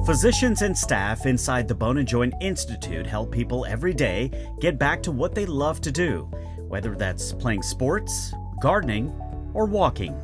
Physicians and staff inside the Bone and Joint Institute help people every day get back to what they love to do, whether that's playing sports, gardening, or walking.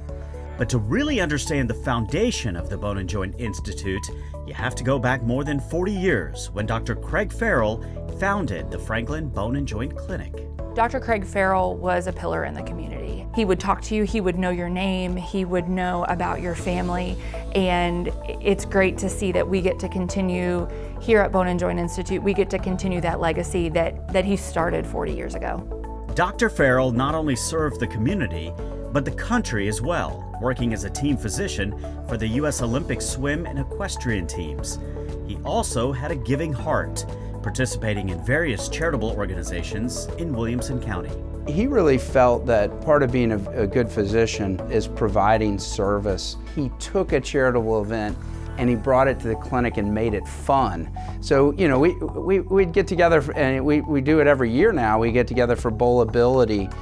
But to really understand the foundation of the Bone and Joint Institute, you have to go back more than 40 years when Dr. Craig Ferrell founded the Franklin Bone and Joint Clinic. Dr. Craig Ferrell was a pillar in the community. He would talk to you, he would know your name, he would know about your family, and it's great to see that we get to continue here at Bone and Joint Institute, we get to continue that legacy that he started 40 years ago. Dr. Ferrell not only served the community, but the country as well, working as a team physician for the U.S. Olympic swim and equestrian teams. He also had a giving heart, participating in various charitable organizations in Williamson County. He really felt that part of being a good physician is providing service. He took a charitable event and he brought it to the clinic and made it fun. So, you know, we'd get together, and we do it every year now. We get together for Bowlability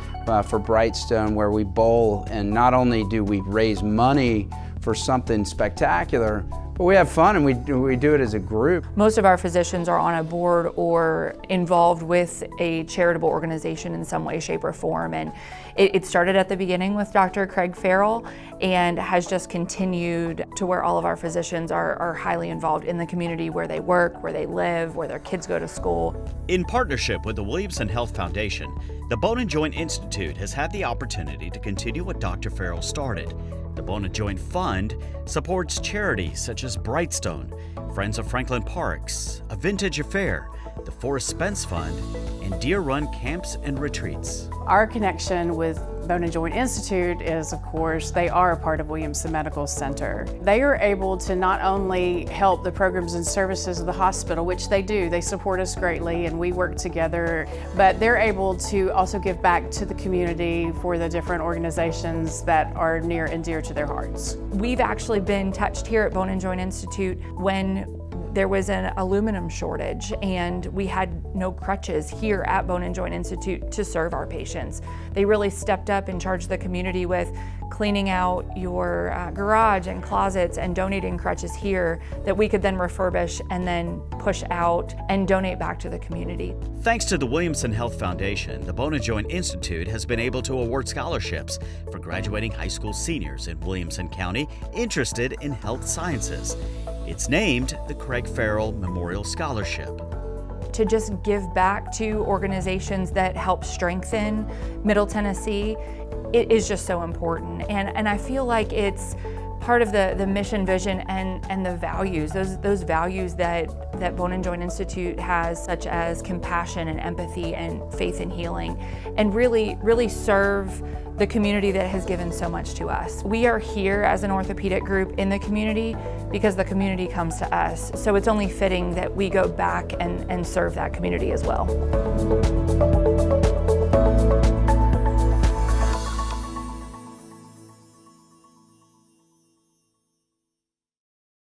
for Brightstone, where we bowl, and not only do we raise money for something spectacular, but we have fun, and we do it as a group. Most of our physicians are on a board or involved with a charitable organization in some way, shape, or form. And it started at the beginning with Dr. Craig Ferrell and has just continued to where all of our physicians are highly involved in the community where they work, where they live, where their kids go to school. In partnership with the Williamson Health Foundation, the Bone and Joint Institute has had the opportunity to continue what Dr. Ferrell started. The Bone and Joint Fund supports charities such as Brightstone, Friends of Franklin Parks, A Vintage Affair, the Forrest Spence Fund, and Deer Run Camps and Retreats. Our connection with Bone and Joint Institute is, of course, they are a part of Williamson Medical Center. They are able to not only help the programs and services of the hospital, which they do, they support us greatly and we work together, but they're able to also give back to the community for the different organizations that are near and dear to their hearts. We've actually been touched here at Bone and Joint Institute when there was an aluminum shortage and we had no crutches here at Bone and Joint Institute to serve our patients. They really stepped up and charged the community with cleaning out your garage and closets and donating crutches here that we could then refurbish and then push out and donate back to the community. Thanks to the Williamson Health Foundation, the Bone and Joint Institute has been able to award scholarships for graduating high school seniors in Williamson County interested in health sciences. It's named the Craig Ferrell Memorial Scholarship. To just give back to organizations that help strengthen Middle Tennessee, it is just so important. And I feel like it's part of the mission, vision, and the values, those values that Bone and Joint Institute has, such as compassion and empathy and faith in healing, and really serve the community that has given so much to us. We are here as an orthopedic group in the community because the community comes to us. So it's only fitting that we go back and serve that community as well.